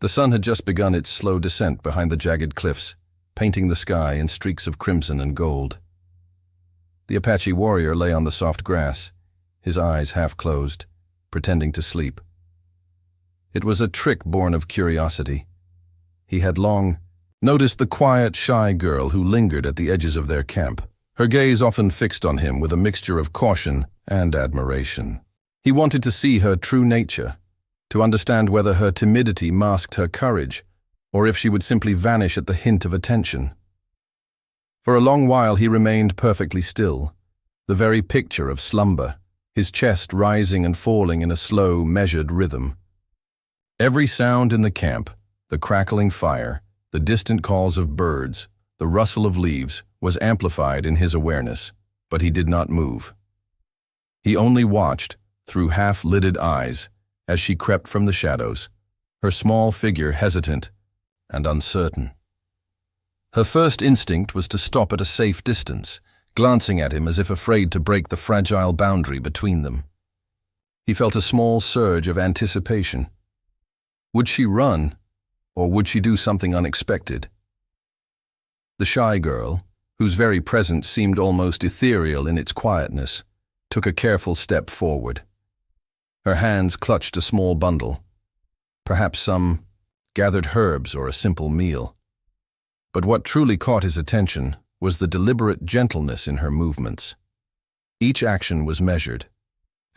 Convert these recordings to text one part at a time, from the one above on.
The sun had just begun its slow descent behind the jagged cliffs, painting the sky in streaks of crimson and gold. The Apache warrior lay on the soft grass, his eyes half closed, pretending to sleep. It was a trick born of curiosity. He had long noticed the quiet, shy girl who lingered at the edges of their camp, her gaze often fixed on him with a mixture of caution and admiration. He wanted to see her true nature, to understand whether her timidity masked her courage, or if she would simply vanish at the hint of attention. For a long while he remained perfectly still, the very picture of slumber, his chest rising and falling in a slow, measured rhythm. Every sound in the camp, the crackling fire, the distant calls of birds, the rustle of leaves, was amplified in his awareness, but he did not move. He only watched, through half-lidded eyes, as she crept from the shadows, her small figure hesitant and uncertain. Her first instinct was to stop at a safe distance, glancing at him as if afraid to break the fragile boundary between them. He felt a small surge of anticipation. Would she run, or would she do something unexpected? The shy girl, whose very presence seemed almost ethereal in its quietness, took a careful step forward. Her hands clutched a small bundle, perhaps some gathered herbs or a simple meal. But what truly caught his attention was the deliberate gentleness in her movements. Each action was measured,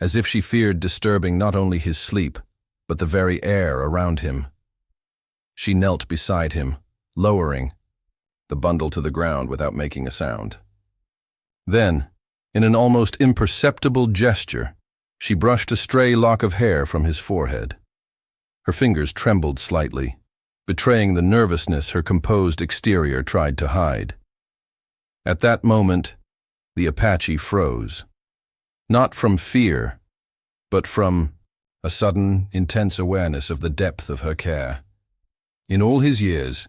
as if she feared disturbing not only his sleep, but the very air around him. She knelt beside him, lowering the bundle to the ground without making a sound. Then, in an almost imperceptible gesture, she brushed a stray lock of hair from his forehead. Her fingers trembled slightly, betraying the nervousness her composed exterior tried to hide. At that moment, the Apache froze. Not from fear, but from a sudden, intense awareness of the depth of her care. In all his years,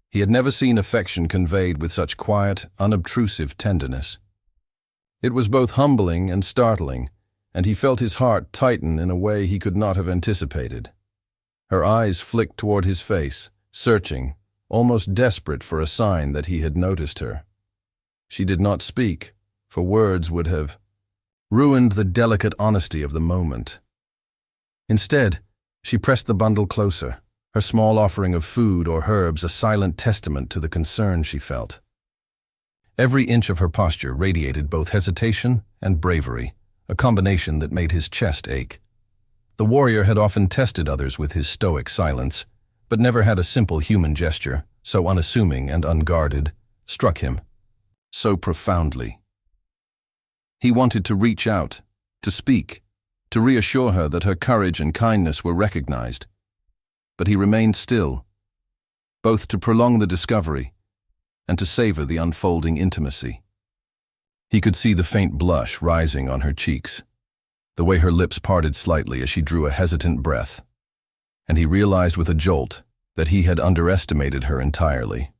he had never seen affection conveyed with such quiet, unobtrusive tenderness. It was both humbling and startling, and he felt his heart tighten in a way he could not have anticipated. Her eyes flicked toward his face, searching, almost desperate for a sign that he had noticed her. She did not speak, for words would have ruined the delicate honesty of the moment. Instead, she pressed the bundle closer, her small offering of food or herbs a silent testament to the concern she felt. Every inch of her posture radiated both hesitation and bravery, a combination that made his chest ache. The warrior had often tested others with his stoic silence, but never had a simple human gesture, so unassuming and unguarded, struck him so profoundly. He wanted to reach out, to speak, to reassure her that her courage and kindness were recognized. But he remained still, both to prolong the discovery and to savor the unfolding intimacy. He could see the faint blush rising on her cheeks, the way her lips parted slightly as she drew a hesitant breath, and he realized with a jolt that he had underestimated her entirely.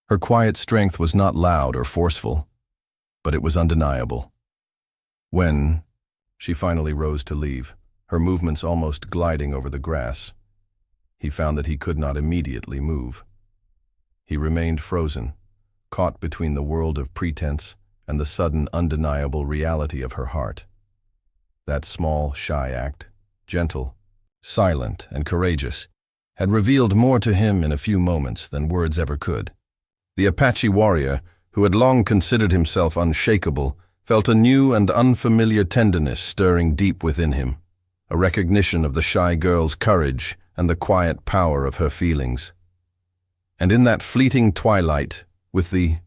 Her quiet strength was not loud or forceful, but it was undeniable. When she finally rose to leave, her movements almost gliding over the grass, he found that he could not immediately move. He remained frozen, caught between the world of pretense and the sudden, undeniable reality of her heart. That small, shy act, gentle, silent, and courageous, had revealed more to him in a few moments than words ever could. The Apache warrior, who had long considered himself unshakable, felt a new and unfamiliar tenderness stirring deep within him, a recognition of the shy girl's courage and the quiet power of her feelings. And in that fleeting twilight, with the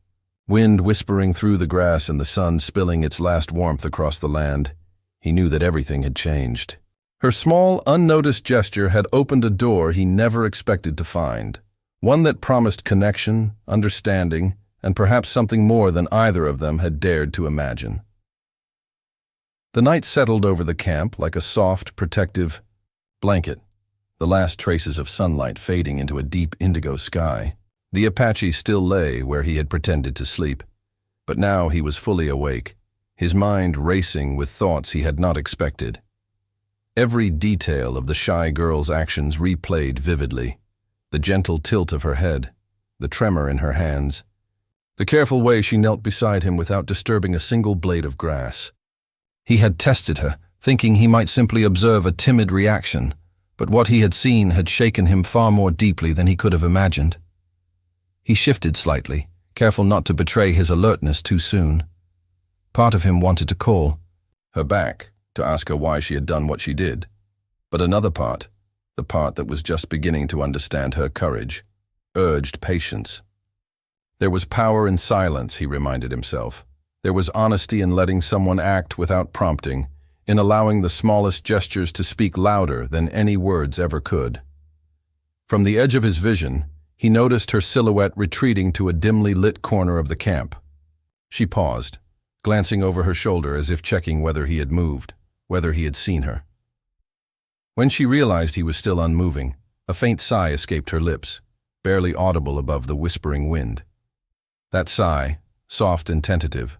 wind whispering through the grass and the sun spilling its last warmth across the land, he knew that everything had changed. Her small, unnoticed gesture had opened a door he never expected to find, one that promised connection, understanding, and perhaps something more than either of them had dared to imagine. The night settled over the camp like a soft, protective blanket, the last traces of sunlight fading into a deep indigo sky. The Apache still lay where he had pretended to sleep, but now he was fully awake, his mind racing with thoughts he had not expected. Every detail of the shy girl's actions replayed vividly. The gentle tilt of her head, the tremor in her hands, the careful way she knelt beside him without disturbing a single blade of grass. He had tested her, thinking he might simply observe a timid reaction, but what he had seen had shaken him far more deeply than he could have imagined. He shifted slightly, careful not to betray his alertness too soon. Part of him wanted to call her back, to ask her why she had done what she did. But another part, the part that was just beginning to understand her courage, urged patience. There was power in silence, he reminded himself. There was honesty in letting someone act without prompting, in allowing the smallest gestures to speak louder than any words ever could. From the edge of his vision, he noticed her silhouette retreating to a dimly lit corner of the camp. She paused, glancing over her shoulder as if checking whether he had moved, whether he had seen her. When she realized he was still unmoving, a faint sigh escaped her lips, barely audible above the whispering wind. That sigh, soft and tentative,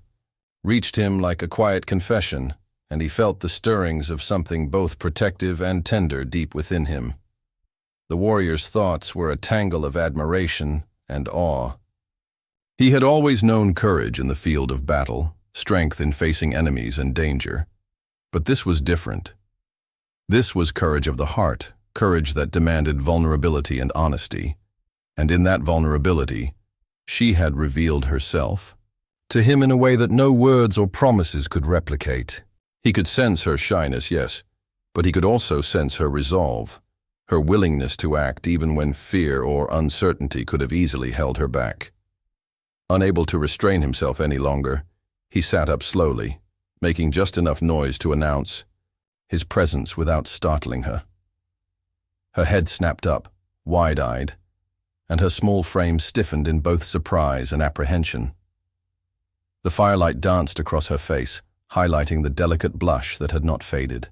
reached him like a quiet confession, and he felt the stirrings of something both protective and tender deep within him. The warrior's thoughts were a tangle of admiration and awe. He had always known courage in the field of battle, strength in facing enemies and danger. But this was different. This was courage of the heart, courage that demanded vulnerability and honesty. And in that vulnerability, she had revealed herself to him in a way that no words or promises could replicate. He could sense her shyness, yes, but he could also sense her resolve, her willingness to act even when fear or uncertainty could have easily held her back. Unable to restrain himself any longer, he sat up slowly, making just enough noise to announce his presence without startling her. Her head snapped up, wide-eyed, and her small frame stiffened in both surprise and apprehension. The firelight danced across her face, highlighting the delicate blush that had not faded,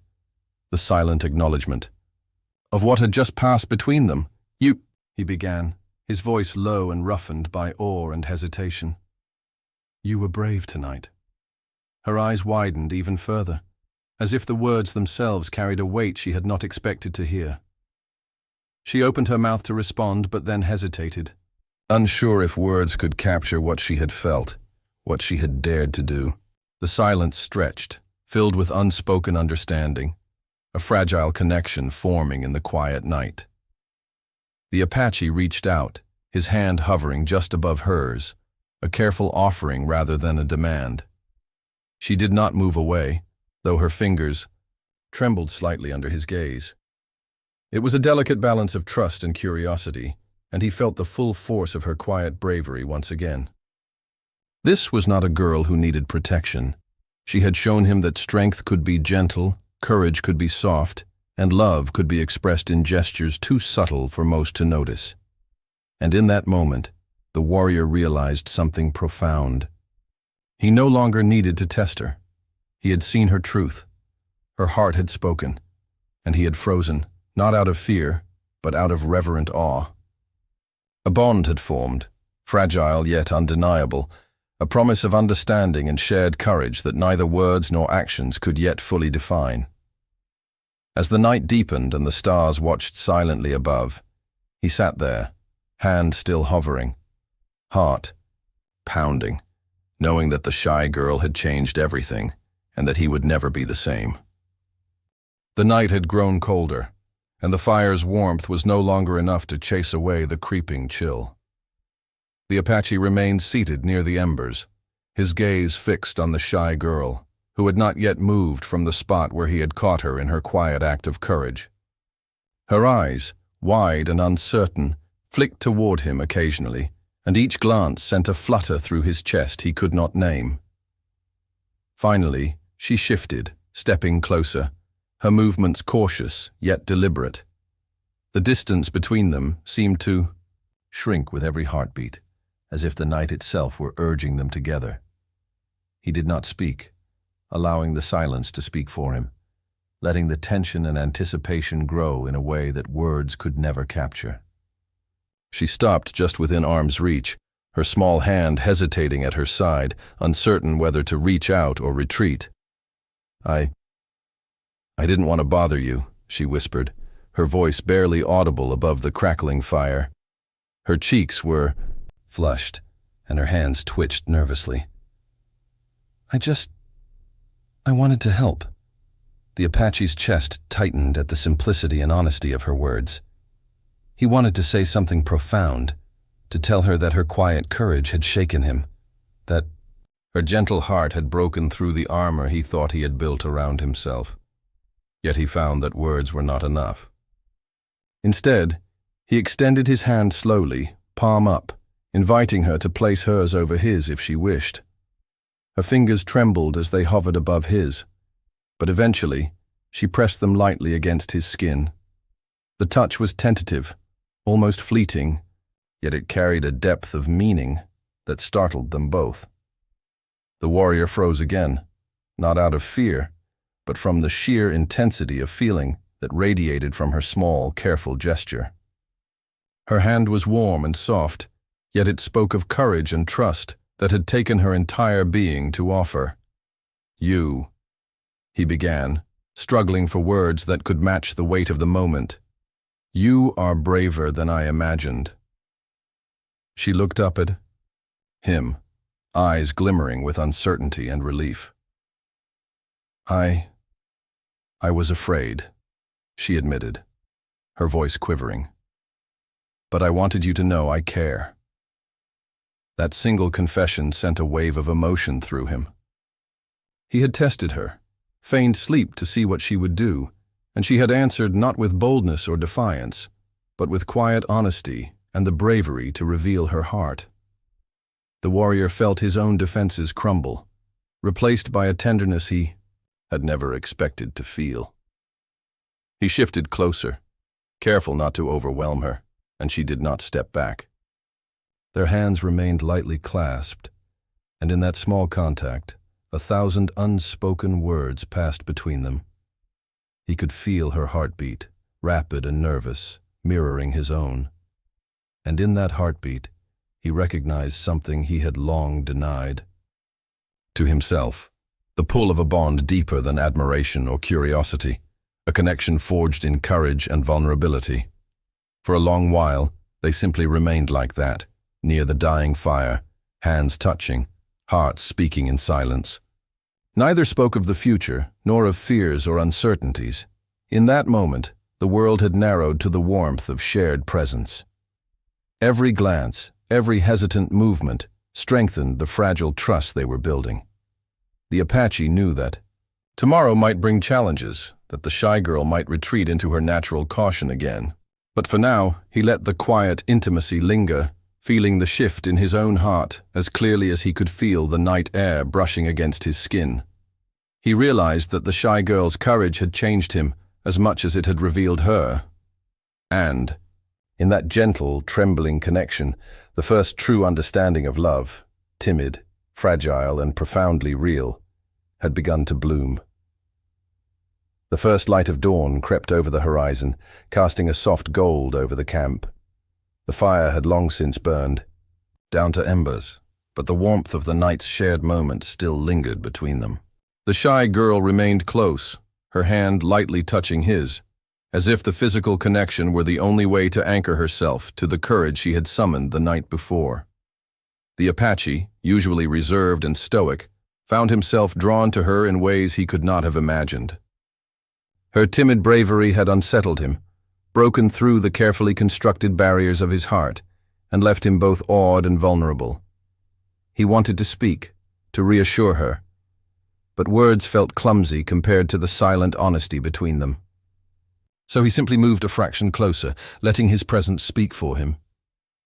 the silent acknowledgement of what had just passed between them. "You," he began, his voice low and roughened by awe and hesitation. "You were brave tonight." Her eyes widened even further, as if the words themselves carried a weight she had not expected to hear. She opened her mouth to respond, but then hesitated, unsure if words could capture what she had felt, what she had dared to do. The silence stretched, filled with unspoken understanding, a fragile connection forming in the quiet night. The Apache reached out, his hand hovering just above hers, a careful offering rather than a demand. She did not move away, though her fingers trembled slightly under his gaze. It was a delicate balance of trust and curiosity, and he felt the full force of her quiet bravery once again. This was not a girl who needed protection. She had shown him that strength could be gentle, courage could be soft, and love could be expressed in gestures too subtle for most to notice. And in that moment, the warrior realized something profound. He no longer needed to test her. He had seen her truth. Her heart had spoken, and he had frozen, not out of fear, but out of reverent awe. A bond had formed, fragile yet undeniable, a promise of understanding and shared courage that neither words nor actions could yet fully define. As the night deepened and the stars watched silently above, he sat there, hand still hovering, heart pounding, knowing that the shy girl had changed everything and that he would never be the same. The night had grown colder, and the fire's warmth was no longer enough to chase away the creeping chill. The Apache remained seated near the embers, his gaze fixed on the shy girl, who had not yet moved from the spot where he had caught her in her quiet act of courage. Her eyes, wide and uncertain, flicked toward him occasionally, and each glance sent a flutter through his chest he could not name. Finally, she shifted, stepping closer, her movements cautious yet deliberate. The distance between them seemed to shrink with every heartbeat, as if the night itself were urging them together. He did not speak, allowing the silence to speak for him, letting the tension and anticipation grow in a way that words could never capture. She stopped just within arm's reach, her small hand hesitating at her side, uncertain whether to reach out or retreat. I didn't want to bother you, she whispered, her voice barely audible above the crackling fire. Her cheeks were flushed, and her hands twitched nervously. I wanted to help. The Apache's chest tightened at the simplicity and honesty of her words. He wanted to say something profound, to tell her that her quiet courage had shaken him, that her gentle heart had broken through the armor he thought he had built around himself. Yet he found that words were not enough. Instead, he extended his hand slowly, palm up, inviting her to place hers over his if she wished. Her fingers trembled as they hovered above his, but eventually she pressed them lightly against his skin. The touch was tentative, almost fleeting, yet it carried a depth of meaning that startled them both. The warrior froze again, not out of fear, but from the sheer intensity of feeling that radiated from her small, careful gesture. Her hand was warm and soft, yet it spoke of courage and trust that had taken her entire being to offer. You, he began, struggling for words that could match the weight of the moment. You are braver than I imagined. She looked up at him, eyes glimmering with uncertainty and relief. I was afraid, she admitted, her voice quivering. But I wanted you to know I care. That single confession sent a wave of emotion through him. He had tested her, feigned sleep to see what she would do, and she had answered not with boldness or defiance, but with quiet honesty and the bravery to reveal her heart. The warrior felt his own defenses crumble, replaced by a tenderness he had never expected to feel. He shifted closer, careful not to overwhelm her, and she did not step back. Their hands remained lightly clasped, and in that small contact, 1,000 unspoken words passed between them. He could feel her heartbeat, rapid and nervous, mirroring his own. And in that heartbeat, he recognized something he had long denied. To himself, the pull of a bond deeper than admiration or curiosity, a connection forged in courage and vulnerability. For a long while, they simply remained like that, near the dying fire, hands touching, hearts speaking in silence. Neither spoke of the future, nor of fears or uncertainties. In that moment, the world had narrowed to the warmth of shared presence. Every glance, every hesitant movement, strengthened the fragile trust they were building. The Apache knew that tomorrow might bring challenges, that the shy girl might retreat into her natural caution again. But for now, he let the quiet intimacy linger, feeling the shift in his own heart as clearly as he could feel the night air brushing against his skin. He realized that the shy girl's courage had changed him as much as it had revealed her. And, in that gentle, trembling connection, the first true understanding of love, timid, fragile, and profoundly real, had begun to bloom. The first light of dawn crept over the horizon, casting a soft gold over the camp. The fire had long since burned, down to embers, but the warmth of the night's shared moment still lingered between them. The shy girl remained close, her hand lightly touching his, as if the physical connection were the only way to anchor herself to the courage she had summoned the night before. The Apache, usually reserved and stoic, found himself drawn to her in ways he could not have imagined. Her timid bravery had unsettled him, broken through the carefully constructed barriers of his heart, and left him both awed and vulnerable. He wanted to speak, to reassure her, but words felt clumsy compared to the silent honesty between them. So he simply moved a fraction closer, letting his presence speak for him.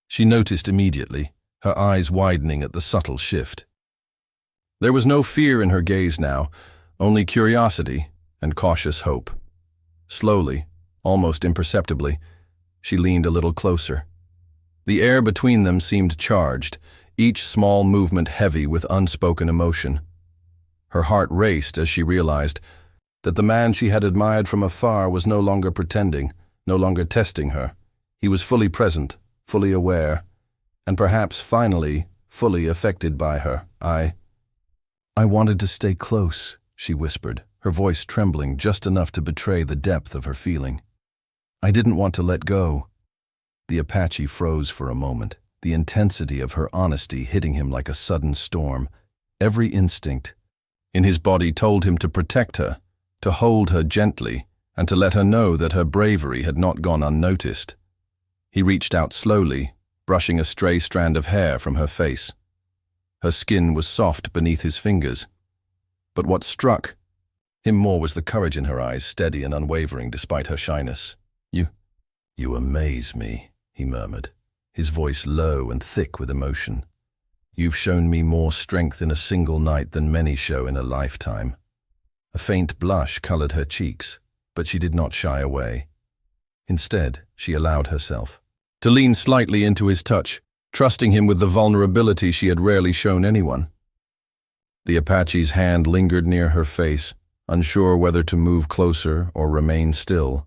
She noticed immediately, her eyes widening at the subtle shift. There was no fear in her gaze now, only curiosity and cautious hope. Slowly, almost imperceptibly, she leaned a little closer. The air between them seemed charged, each small movement heavy with unspoken emotion. Her heart raced as she realized that the man she had admired from afar was no longer pretending, no longer testing her. He was fully present, fully aware, and perhaps finally fully affected by her. I wanted to stay close, she whispered, her voice trembling just enough to betray the depth of her feeling. "I didn't want to let go." The Apache froze for a moment, the intensity of her honesty hitting him like a sudden storm. Every instinct in his body told him to protect her, to hold her gently, and to let her know that her bravery had not gone unnoticed. He reached out slowly, brushing a stray strand of hair from her face. Her skin was soft beneath his fingers. But what struck him more was the courage in her eyes, steady and unwavering despite her shyness. You amaze me," he murmured, his voice low and thick with emotion. "You've shown me more strength in a single night than many show in a lifetime." A faint blush colored her cheeks, but she did not shy away. Instead, she allowed herself to lean slightly into his touch, trusting him with the vulnerability she had rarely shown anyone. The Apache's hand lingered near her face, unsure whether to move closer or remain still,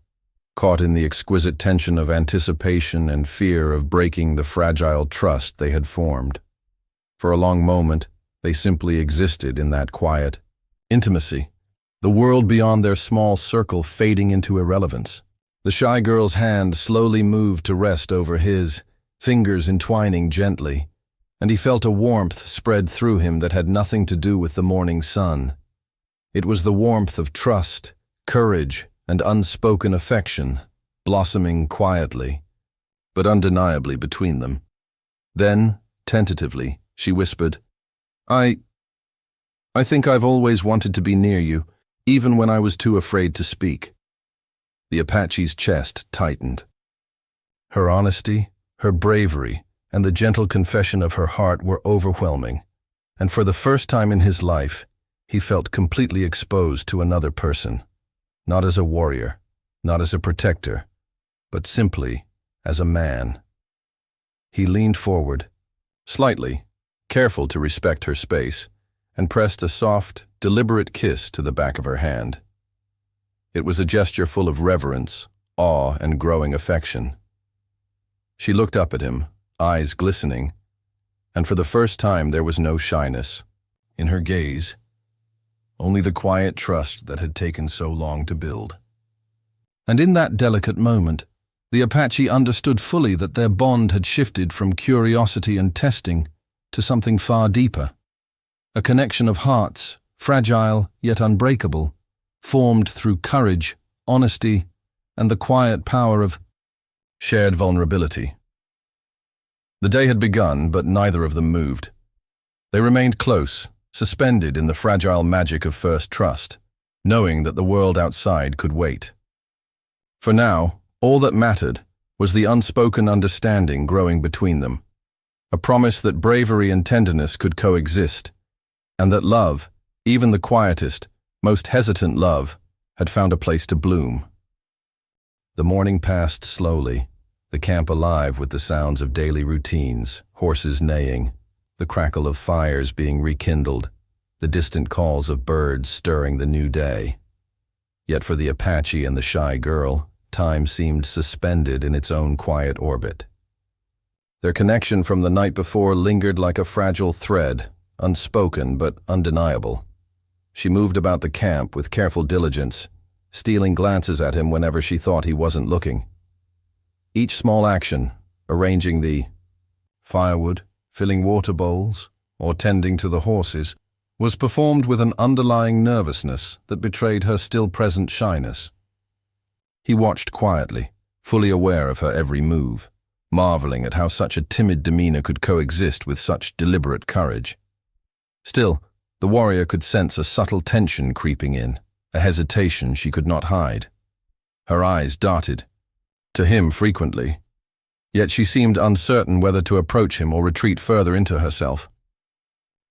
caught in the exquisite tension of anticipation and fear of breaking the fragile trust they had formed. For a long moment, they simply existed in that quiet intimacy, the world beyond their small circle fading into irrelevance. The shy girl's hand slowly moved to rest over his, fingers entwining gently, and he felt a warmth spread through him that had nothing to do with the morning sun. It was the warmth of trust, courage, and unspoken affection, blossoming quietly, but undeniably between them. Then, tentatively, she whispered, I think I've always wanted to be near you, even when I was too afraid to speak." The Apache's chest tightened. Her honesty, her bravery, and the gentle confession of her heart were overwhelming, and for the first time in his life, he felt completely exposed to another person, not as a warrior, not as a protector, but simply as a man. He leaned forward, slightly, careful to respect her space, and pressed a soft, deliberate kiss to the back of her hand. It was a gesture full of reverence, awe, and growing affection. She looked up at him, eyes glistening, and for the first time there was no shyness in her gaze, only the quiet trust that had taken so long to build. And in that delicate moment, the Apache understood fully that their bond had shifted from curiosity and testing to something far deeper. A connection of hearts, fragile yet unbreakable, formed through courage, honesty, and the quiet power of shared vulnerability. The day had begun, but neither of them moved. They remained close, suspended in the fragile magic of first trust, knowing that the world outside could wait. For now, all that mattered was the unspoken understanding growing between them, a promise that bravery and tenderness could coexist, and that love, even the quietest, most hesitant love, had found a place to bloom. The morning passed slowly, the camp alive with the sounds of daily routines, horses neighing, the crackle of fires being rekindled, the distant calls of birds stirring the new day. Yet for the Apache and the shy girl, time seemed suspended in its own quiet orbit. Their connection from the night before lingered like a fragile thread, unspoken but undeniable. She moved about the camp with careful diligence, stealing glances at him whenever she thought he wasn't looking. Each small action, arranging the firewood, filling water bowls, or tending to the horses, was performed with an underlying nervousness that betrayed her still-present shyness. He watched quietly, fully aware of her every move, marveling at how such a timid demeanor could coexist with such deliberate courage. Still, the warrior could sense a subtle tension creeping in, a hesitation she could not hide. Her eyes darted, to him frequently, yet she seemed uncertain whether to approach him or retreat further into herself.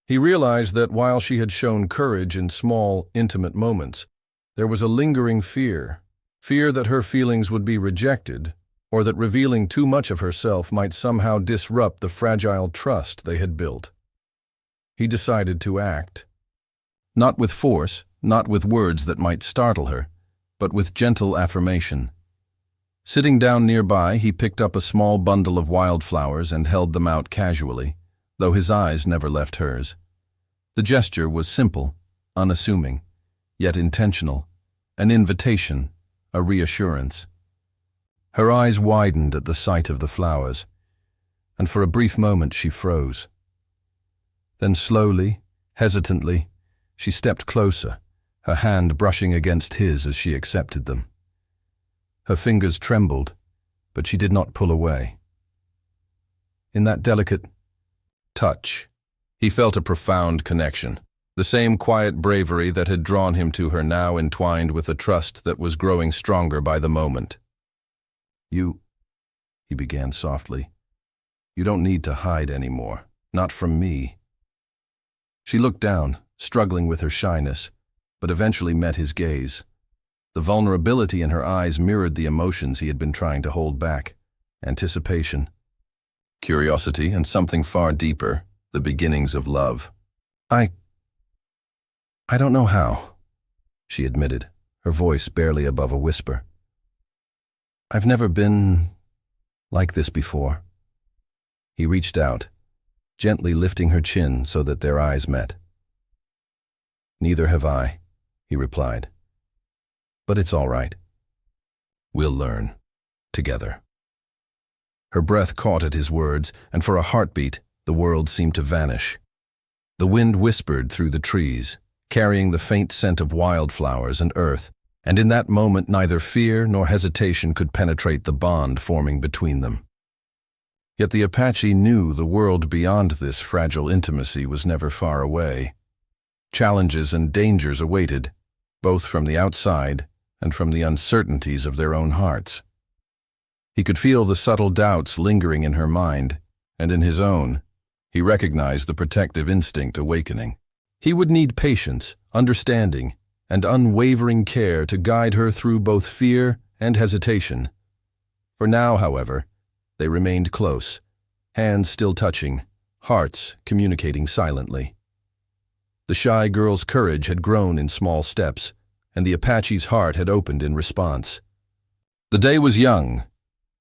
He realized that while she had shown courage in small, intimate moments, there was a lingering fear that her feelings would be rejected, or that revealing too much of herself might somehow disrupt the fragile trust they had built. He decided to act. Not with force, not with words that might startle her, but with gentle affirmation. Sitting down nearby, he picked up a small bundle of wildflowers and held them out casually, though his eyes never left hers. The gesture was simple, unassuming, yet intentional, an invitation, a reassurance. Her eyes widened at the sight of the flowers, and for a brief moment she froze. Then slowly, hesitantly, she stepped closer, her hand brushing against his as she accepted them. Her fingers trembled, but she did not pull away. In that delicate touch, he felt a profound connection. The same quiet bravery that had drawn him to her now entwined with a trust that was growing stronger by the moment. "You," he began softly, "you don't need to hide anymore, not from me." She looked down, struggling with her shyness, but eventually met his gaze. The vulnerability in her eyes mirrored the emotions he had been trying to hold back: anticipation, curiosity, and something far deeper, the beginnings of love. I don't know how," she admitted, her voice barely above a whisper. "I've never been like this before." He reached out, gently lifting her chin so that their eyes met. "Neither have I," he replied. "But it's all right. We'll learn, together." Her breath caught at his words, and for a heartbeat, the world seemed to vanish. The wind whispered through the trees, carrying the faint scent of wildflowers and earth, and in that moment neither fear nor hesitation could penetrate the bond forming between them. Yet the Apache knew the world beyond this fragile intimacy was never far away. Challenges and dangers awaited, both from the outside and from the uncertainties of their own hearts. He could feel the subtle doubts lingering in her mind, and in his own, he recognized the protective instinct awakening. He would need patience, understanding, and unwavering care to guide her through both fear and hesitation. For now, however, they remained close, hands still touching, hearts communicating silently. The shy girl's courage had grown in small steps, and the Apache's heart had opened in response. The day was young,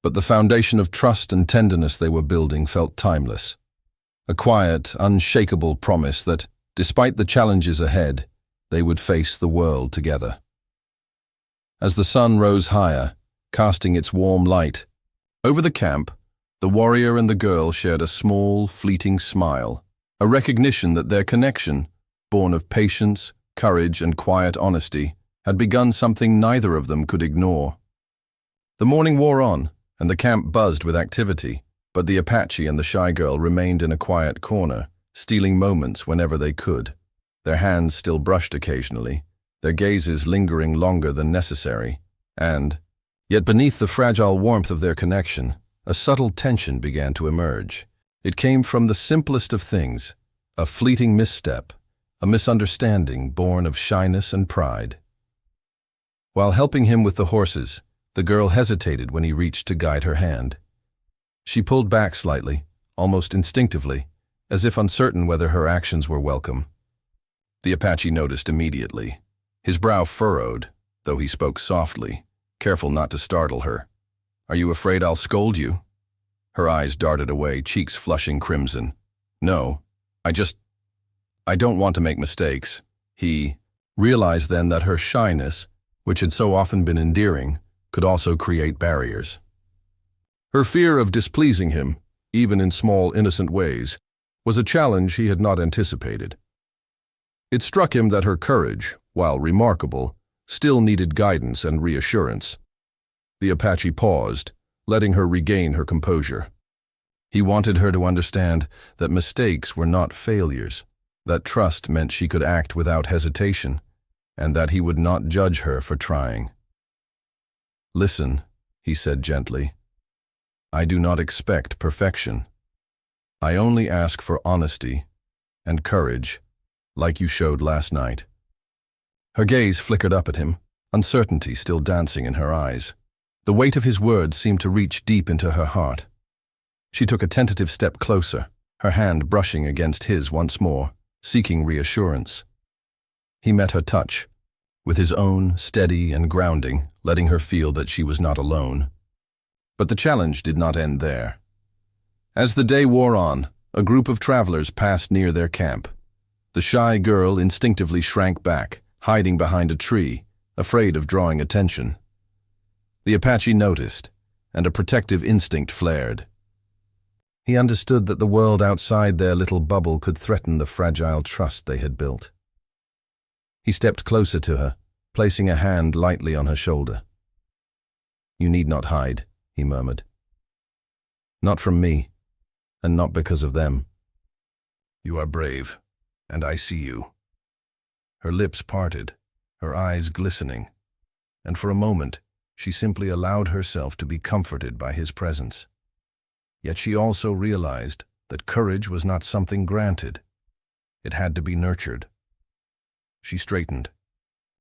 but the foundation of trust and tenderness they were building felt timeless. A quiet, unshakable promise that, despite the challenges ahead, they would face the world together. As the sun rose higher, casting its warm light over the camp, the warrior and the girl shared a small, fleeting smile, a recognition that their connection, born of patience, courage, and quiet honesty, had begun something neither of them could ignore. The morning wore on, and the camp buzzed with activity, but the Apache and the shy girl remained in a quiet corner, stealing moments whenever they could, their hands still brushed occasionally, their gazes lingering longer than necessary, and, yet beneath the fragile warmth of their connection, a subtle tension began to emerge. It came from the simplest of things, a fleeting misstep, a misunderstanding born of shyness and pride. While helping him with the horses, the girl hesitated when he reached to guide her hand. She pulled back slightly, almost instinctively, as if uncertain whether her actions were welcome. The Apache noticed immediately. His brow furrowed, though he spoke softly, careful not to startle her. "Are you afraid I'll scold you?" Her eyes darted away, cheeks flushing crimson. "No, I don't want to make mistakes." He realized then that her shyness, which had so often been endearing, could also create barriers. Her fear of displeasing him, even in small, innocent ways, was a challenge he had not anticipated. It struck him that her courage, while remarkable, still needed guidance and reassurance. The Apache paused, letting her regain her composure. He wanted her to understand that mistakes were not failures, that trust meant she could act without hesitation, and that he would not judge her for trying. "Listen," he said gently. "I do not expect perfection. I only ask for honesty and courage, like you showed last night." Her gaze flickered up at him, uncertainty still dancing in her eyes. The weight of his words seemed to reach deep into her heart. She took a tentative step closer, her hand brushing against his once more, seeking reassurance. He met her touch, with his own steady and grounding, letting her feel that she was not alone. But the challenge did not end there. As the day wore on, a group of travelers passed near their camp. The shy girl instinctively shrank back, hiding behind a tree, afraid of drawing attention. The Apache noticed, and a protective instinct flared. He understood that the world outside their little bubble could threaten the fragile trust they had built. He stepped closer to her, placing a hand lightly on her shoulder. "You need not hide," he murmured. "Not from me, and not because of them. You are brave, and I see you." Her lips parted, her eyes glistening, and for a moment she simply allowed herself to be comforted by his presence. Yet she also realized that courage was not something granted. It had to be nurtured. She straightened,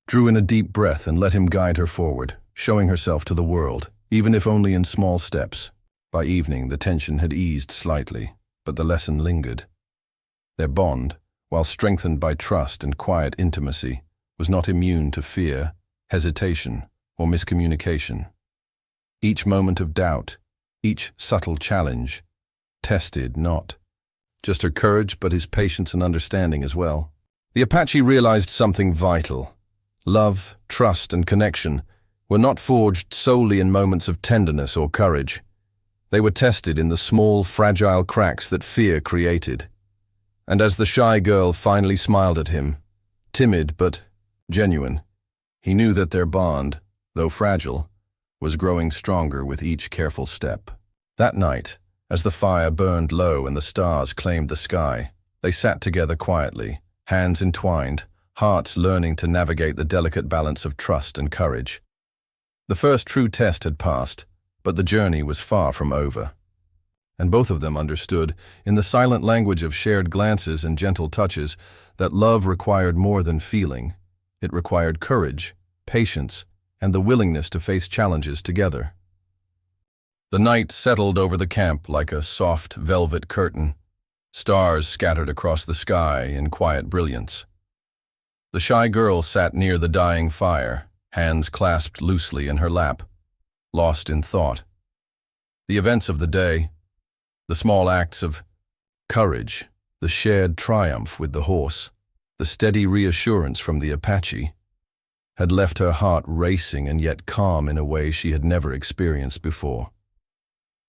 drew in a deep breath, and let him guide her forward, showing herself to the world, even if only in small steps. By evening, the tension had eased slightly, but the lesson lingered. Their bond, while strengthened by trust and quiet intimacy, was not immune to fear, hesitation, or miscommunication. Each moment of doubt, each subtle challenge, tested not just her courage but his patience and understanding as well. The Apache realized something vital. Love, trust, and connection were not forged solely in moments of tenderness or courage. They were tested in the small, fragile cracks that fear created. And as the shy girl finally smiled at him, timid but genuine, he knew that their bond, though fragile, was growing stronger with each careful step. That night, as the fire burned low and the stars claimed the sky, they sat together quietly, hands entwined, hearts learning to navigate the delicate balance of trust and courage. The first true test had passed, but the journey was far from over. And both of them understood, in the silent language of shared glances and gentle touches, that love required more than feeling. It required courage, patience, and the willingness to face challenges together. The night settled over the camp like a soft velvet curtain. Stars scattered across the sky in quiet brilliance. The shy girl sat near the dying fire, hands clasped loosely in her lap, lost in thought. The events of the day, the small acts of courage, the shared triumph with the horse, the steady reassurance from the Apache, had left her heart racing and yet calm in a way she had never experienced before.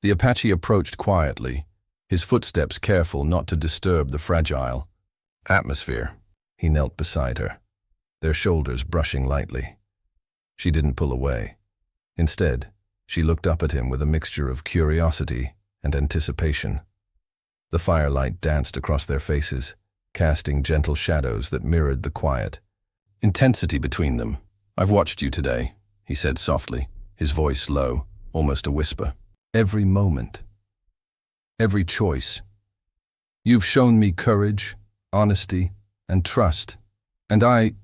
The Apache approached quietly, his footsteps careful not to disturb the fragile atmosphere. He knelt beside her, their shoulders brushing lightly. She didn't pull away. Instead, she looked up at him with a mixture of curiosity and anticipation. The firelight danced across their faces, casting gentle shadows that mirrored the quiet intensity between them. "I've watched you today," he said softly, his voice low, almost a whisper. "Every moment, every choice. You've shown me courage, honesty, and trust, and I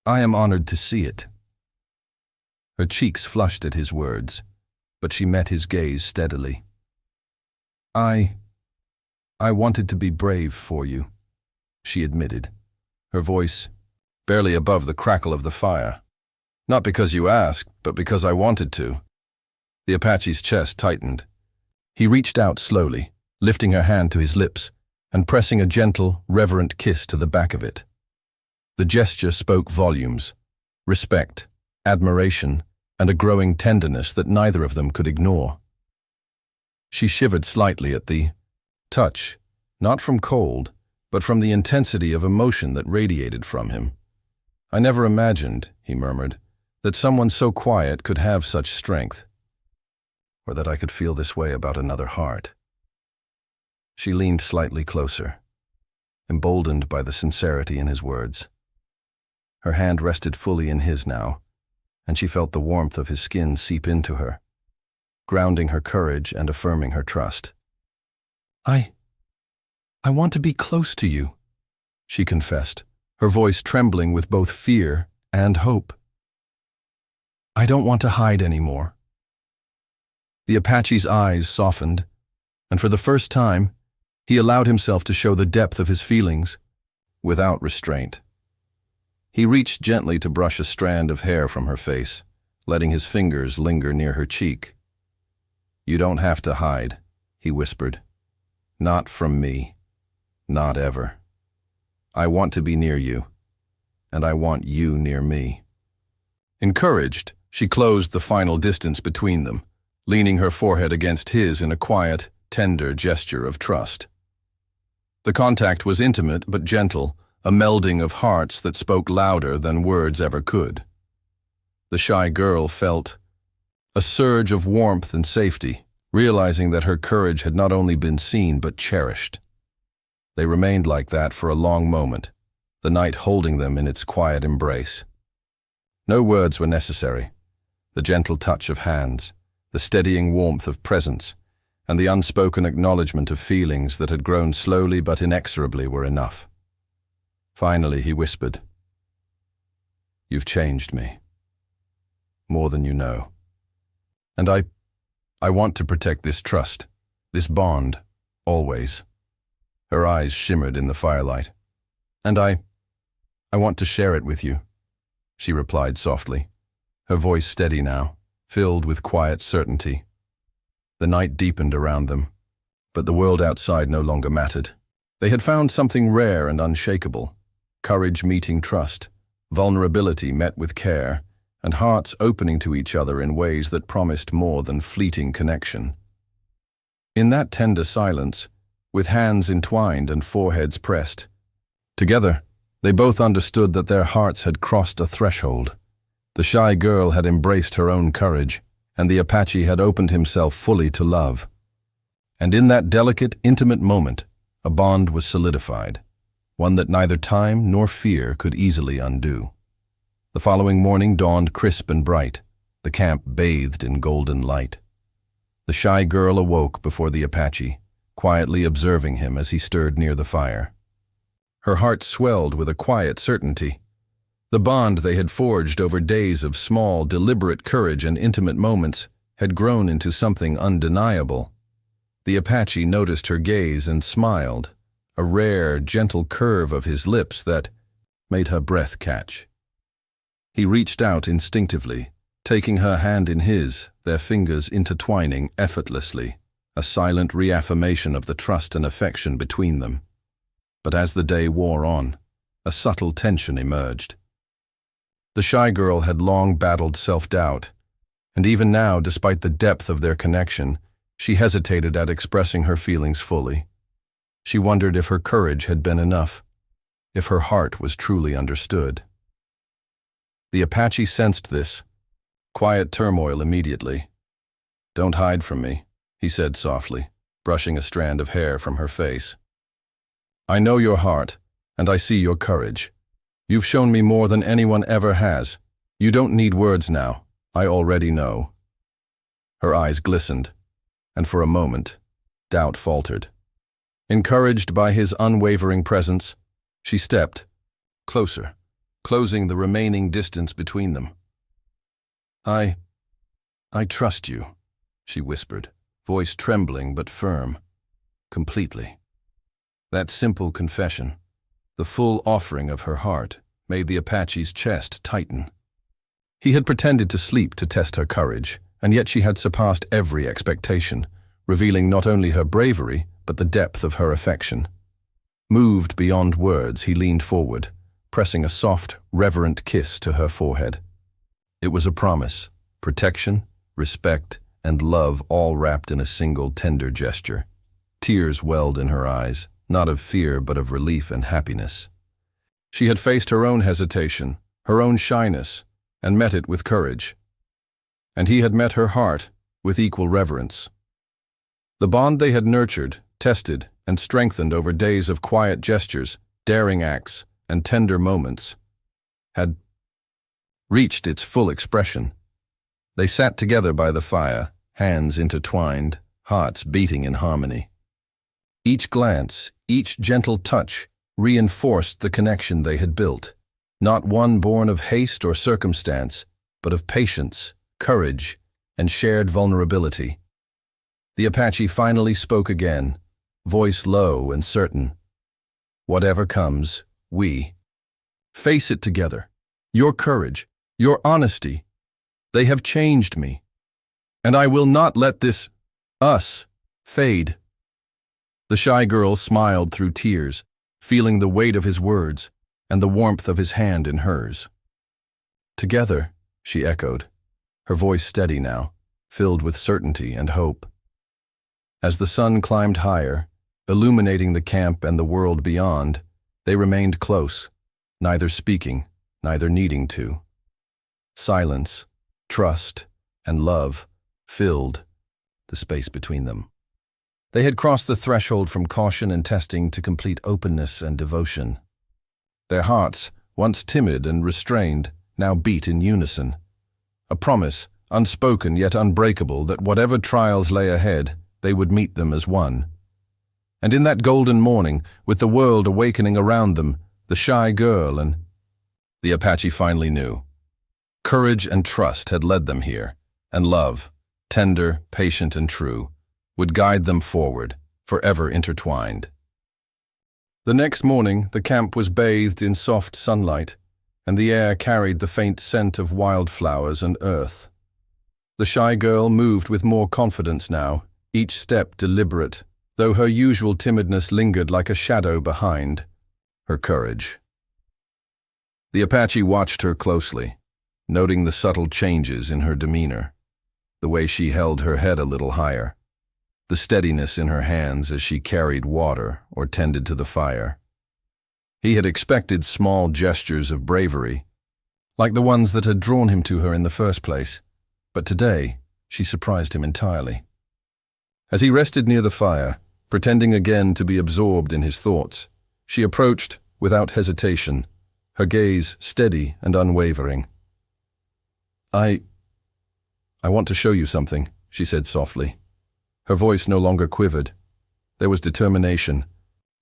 am honored to see it." Her cheeks flushed at his words, but she met his gaze steadily. I wanted to be brave for you," she admitted, her voice barely above the crackle of the fire. "Not because you asked, but because I wanted to." The Apache's chest tightened. He reached out slowly, lifting her hand to his lips and pressing a gentle, reverent kiss to the back of it. The gesture spoke volumes: respect, admiration, and a growing tenderness that neither of them could ignore. She shivered slightly at the touch, not from cold, but from the intensity of emotion that radiated from him. "I never imagined," he murmured, "that someone so quiet could have such strength, or that I could feel this way about another heart." She leaned slightly closer, emboldened by the sincerity in his words. Her hand rested fully in his now, and she felt the warmth of his skin seep into her, grounding her courage and affirming her trust. I want to be close to you," she confessed, her voice trembling with both fear and hope. "I don't want to hide anymore." The Apache's eyes softened, and for the first time, he allowed himself to show the depth of his feelings, without restraint. He reached gently to brush a strand of hair from her face, letting his fingers linger near her cheek. "You don't have to hide," he whispered. "Not from me. Not ever. I want to be near you. and I want you near me." Encouraged, she closed the final distance between them, leaning her forehead against his in a quiet, tender gesture of trust. The contact was intimate but gentle, a melding of hearts that spoke louder than words ever could. The shy girl felt a surge of warmth and safety, realizing that her courage had not only been seen but cherished. They remained like that for a long moment, the night holding them in its quiet embrace. No words were necessary. The gentle touch of hands, the steadying warmth of presence, and the unspoken acknowledgement of feelings that had grown slowly but inexorably were enough. Finally, he whispered, "You've changed me. More than you know. And I want to protect this trust, this bond, always." Her eyes shimmered in the firelight. "And I want to share it with you," she replied softly, her voice steady now, filled with quiet certainty. The night deepened around them, but the world outside no longer mattered. They had found something rare and unshakable: courage meeting trust, vulnerability met with care, and hearts opening to each other in ways that promised more than fleeting connection. In that tender silence, with hands entwined and foreheads pressed, together, they both understood that their hearts had crossed a threshold. The shy girl had embraced her own courage, and the Apache had opened himself fully to love. And in that delicate, intimate moment, a bond was solidified, one that neither time nor fear could easily undo. The following morning dawned crisp and bright, the camp bathed in golden light. The shy girl awoke before the Apache, quietly observing him as he stirred near the fire. Her heart swelled with a quiet certainty. The bond they had forged over days of small, deliberate courage and intimate moments had grown into something undeniable. The Apache noticed her gaze and smiled, a rare, gentle curve of his lips that made her breath catch. He reached out instinctively, taking her hand in his, their fingers intertwining effortlessly, a silent reaffirmation of the trust and affection between them. But as the day wore on, a subtle tension emerged. The shy girl had long battled self-doubt, and even now, despite the depth of their connection, she hesitated at expressing her feelings fully. She wondered if her courage had been enough, if her heart was truly understood. The Apache sensed this. Quiet turmoil immediately. "Don't hide from me," he said softly, brushing a strand of hair from her face. "I know your heart, and I see your courage. You've shown me more than anyone ever has. You don't need words now. I already know." Her eyes glistened, and for a moment, doubt faltered. Encouraged by his unwavering presence, she stepped closer, closing the remaining distance between them. I trust you," she whispered, voice trembling but firm. "Completely." That simple confession, the full offering of her heart, made the Apache's chest tighten. He had pretended to sleep to test her courage, and yet she had surpassed every expectation, revealing not only her bravery, but the depth of her affection. Moved beyond words, he leaned forward, pressing a soft, reverent kiss to her forehead. It was a promise: protection, respect, and love all wrapped in a single tender gesture. Tears welled in her eyes, not of fear but of relief and happiness. She had faced her own hesitation, her own shyness, and met it with courage. And he had met her heart with equal reverence. The bond they had nurtured, tested, and strengthened over days of quiet gestures, daring acts, and tender moments had reached its full expression. They sat together by the fire, hands intertwined, hearts beating in harmony. Each glance, each gentle touch, reinforced the connection they had built, not one born of haste or circumstance, but of patience, courage, and shared vulnerability. The Apache finally spoke again, voice low and certain. "Whatever comes, we face it together. Your courage, your honesty, they have changed me. And I will not let this, us, fade." The shy girl smiled through tears, feeling the weight of his words, and the warmth of his hand in hers. "Together," she echoed, her voice steady now, filled with certainty and hope. As the sun climbed higher, illuminating the camp and the world beyond, they remained close, neither speaking, neither needing to. Silence, trust, and love filled the space between them. They had crossed the threshold from caution and testing to complete openness and devotion. Their hearts, once timid and restrained, now beat in unison. A promise, unspoken yet unbreakable, that whatever trials lay ahead, they would meet them as one. And in that golden morning, with the world awakening around them, the shy girl and the Apache finally knew. Courage and trust had led them here, and love, tender, patient, and true, would guide them forward, forever intertwined. The next morning, the camp was bathed in soft sunlight, and the air carried the faint scent of wildflowers and earth. The shy girl moved with more confidence now, each step deliberate, though her usual timidness lingered like a shadow behind her courage. The Apache watched her closely, noting the subtle changes in her demeanor, the way she held her head a little higher, the steadiness in her hands as she carried water or tended to the fire. He had expected small gestures of bravery, like the ones that had drawn him to her in the first place, but today she surprised him entirely. As he rested near the fire, pretending again to be absorbed in his thoughts, she approached without hesitation, her gaze steady and unwavering. I want to show you something," she said softly. Her voice no longer quivered. There was determination.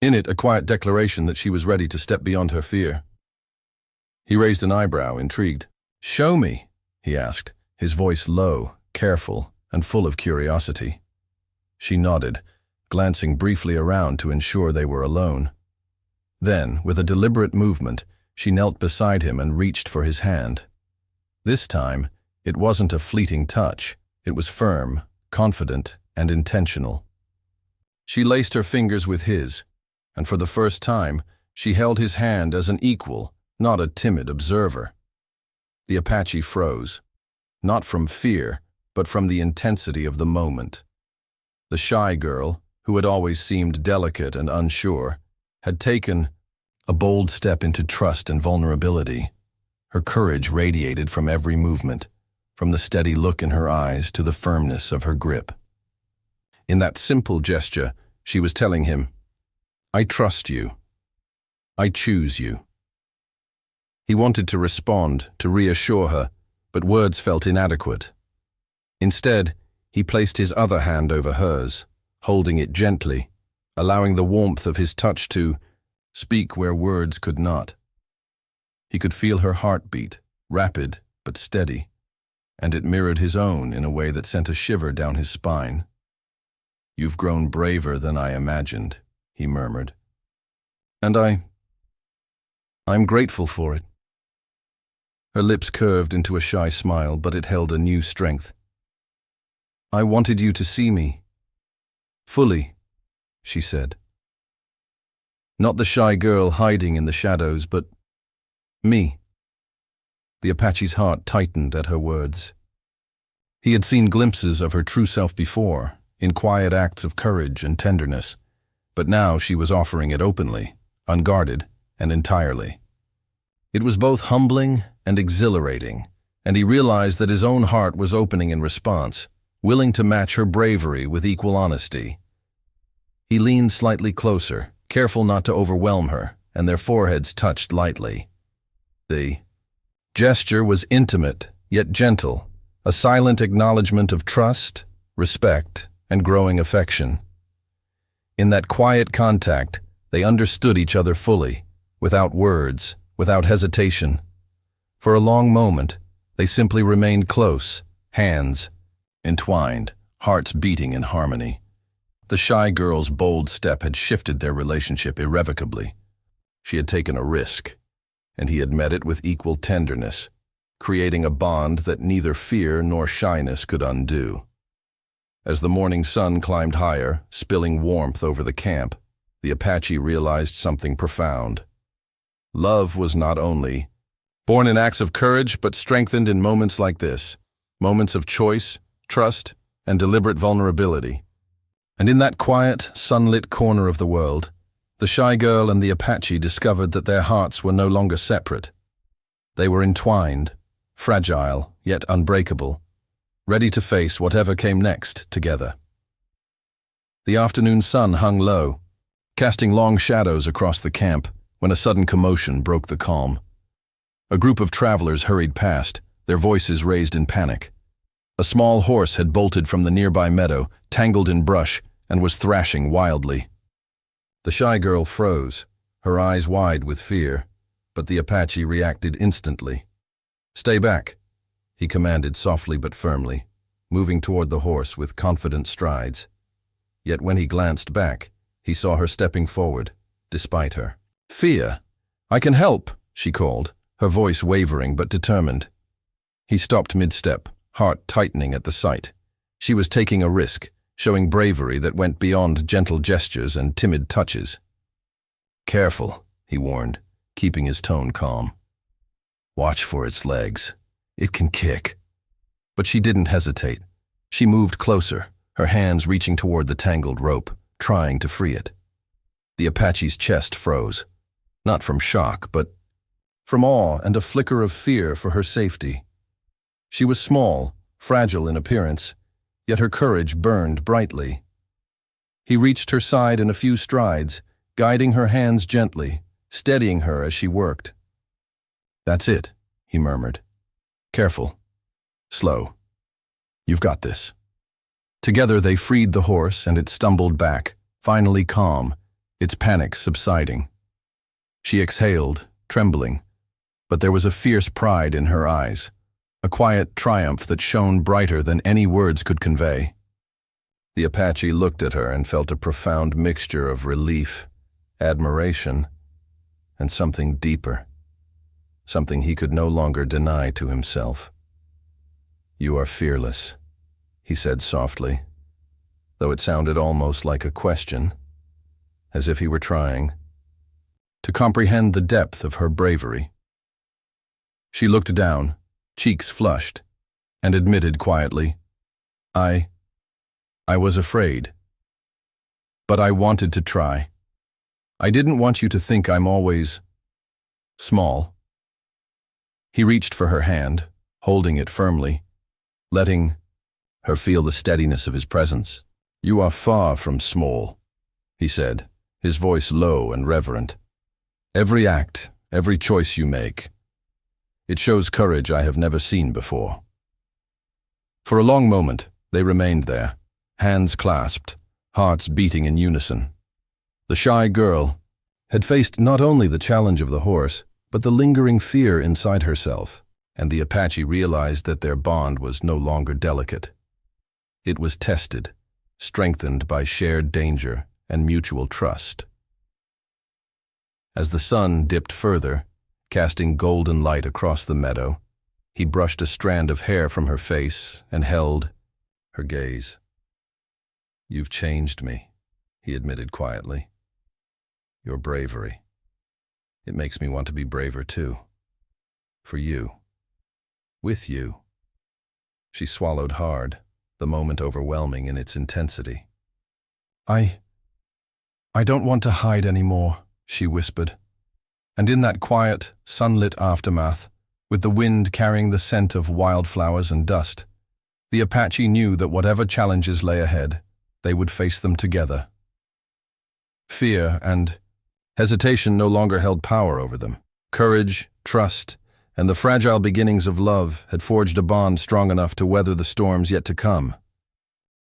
In it, a quiet declaration that she was ready to step beyond her fear. He raised an eyebrow, intrigued. "Show me," he asked, his voice low, careful, and full of curiosity. She nodded, glancing briefly around to ensure they were alone. Then, with a deliberate movement, she knelt beside him and reached for his hand. This time, it wasn't a fleeting touch. It was firm, confident, and intentional. She laced her fingers with his, and for the first time, she held his hand as an equal, not a timid observer. The Apache froze, not from fear, but from the intensity of the moment. The shy girl, who had always seemed delicate and unsure, had taken a bold step into trust and vulnerability. Her courage radiated from every movement, from the steady look in her eyes to the firmness of her grip. In that simple gesture, she was telling him, "I trust you. I choose you." He wanted to respond, to reassure her, but words felt inadequate. Instead, he placed his other hand over hers, holding it gently, allowing the warmth of his touch to speak where words could not. He could feel her heartbeat, rapid but steady, and it mirrored his own in a way that sent a shiver down his spine. "You've grown braver than I imagined," he murmured. "And I'm grateful for it." Her lips curved into a shy smile, but it held a new strength. "I wanted you to see me. Fully," she said. Not the shy girl hiding in the shadows, but me. The Apache's heart tightened at her words. He had seen glimpses of her true self before, in quiet acts of courage and tenderness, but now she was offering it openly, unguarded, and entirely. It was both humbling and exhilarating, and he realized that his own heart was opening in response, willing to match her bravery with equal honesty. He leaned slightly closer, careful not to overwhelm her, and their foreheads touched lightly. The gesture was intimate, yet gentle, a silent acknowledgement of trust, respect, and growing affection. In that quiet contact, they understood each other fully, without words, without hesitation. For a long moment, they simply remained close, hands entwined, hearts beating in harmony. The shy girl's bold step had shifted their relationship irrevocably. She had taken a risk, and he had met it with equal tenderness, creating a bond that neither fear nor shyness could undo. As the morning sun climbed higher, spilling warmth over the camp, the Apache realized something profound. Love was not only born in acts of courage, but strengthened in moments like this, moments of choice, trust, and deliberate vulnerability. And in that quiet, sunlit corner of the world, the shy girl and the Apache discovered that their hearts were no longer separate. They were entwined, fragile, yet unbreakable, ready to face whatever came next together. The afternoon sun hung low, casting long shadows across the camp when a sudden commotion broke the calm. A group of travelers hurried past, their voices raised in panic. A small horse had bolted from the nearby meadow, tangled in brush, and was thrashing wildly. The shy girl froze, her eyes wide with fear, but the Apache reacted instantly. "Stay back," he commanded softly but firmly, moving toward the horse with confident strides. Yet when he glanced back, he saw her stepping forward, despite her fear. "I can help," she called, her voice wavering but determined. He stopped mid-step, heart tightening at the sight. She was taking a risk, showing bravery that went beyond gentle gestures and timid touches. "Careful," he warned, keeping his tone calm. "Watch for its legs. It can kick." But she didn't hesitate. She moved closer, her hands reaching toward the tangled rope, trying to free it. The Apache's chest froze, not from shock, but from awe and a flicker of fear for her safety. She was small, fragile in appearance, yet her courage burned brightly. He reached her side in a few strides, guiding her hands gently, steadying her as she worked. "That's it," he murmured. "Careful. Slow. You've got this." Together they freed the horse and it stumbled back, finally calm, its panic subsiding. She exhaled, trembling, but there was a fierce pride in her eyes, a quiet triumph that shone brighter than any words could convey. The Apache looked at her and felt a profound mixture of relief, admiration, and something deeper, something he could no longer deny to himself. "You are fearless," he said softly, though it sounded almost like a question, as if he were trying to comprehend the depth of her bravery. She looked down, cheeks flushed, and admitted quietly, I was afraid. But I wanted to try. I didn't want you to think I'm always small." He reached for her hand, holding it firmly, letting her feel the steadiness of his presence. "You are far from small," he said, his voice low and reverent. "Every act, every choice you make, it shows courage I have never seen before." For a long moment, they remained there, hands clasped, hearts beating in unison. The shy girl had faced not only the challenge of the horse, but the lingering fear inside herself, and the Apache realized that their bond was no longer delicate. It was tested, strengthened by shared danger and mutual trust. As the sun dipped further, casting golden light across the meadow, he brushed a strand of hair from her face and held her gaze. "You've changed me," he admitted quietly. "Your bravery. It makes me want to be braver too. For you. With you." She swallowed hard, the moment overwhelming in its intensity. I don't want to hide anymore," she whispered. And in that quiet, sunlit aftermath, with the wind carrying the scent of wildflowers and dust, the Apache knew that whatever challenges lay ahead, they would face them together. Fear and hesitation no longer held power over them. Courage, trust, and the fragile beginnings of love had forged a bond strong enough to weather the storms yet to come.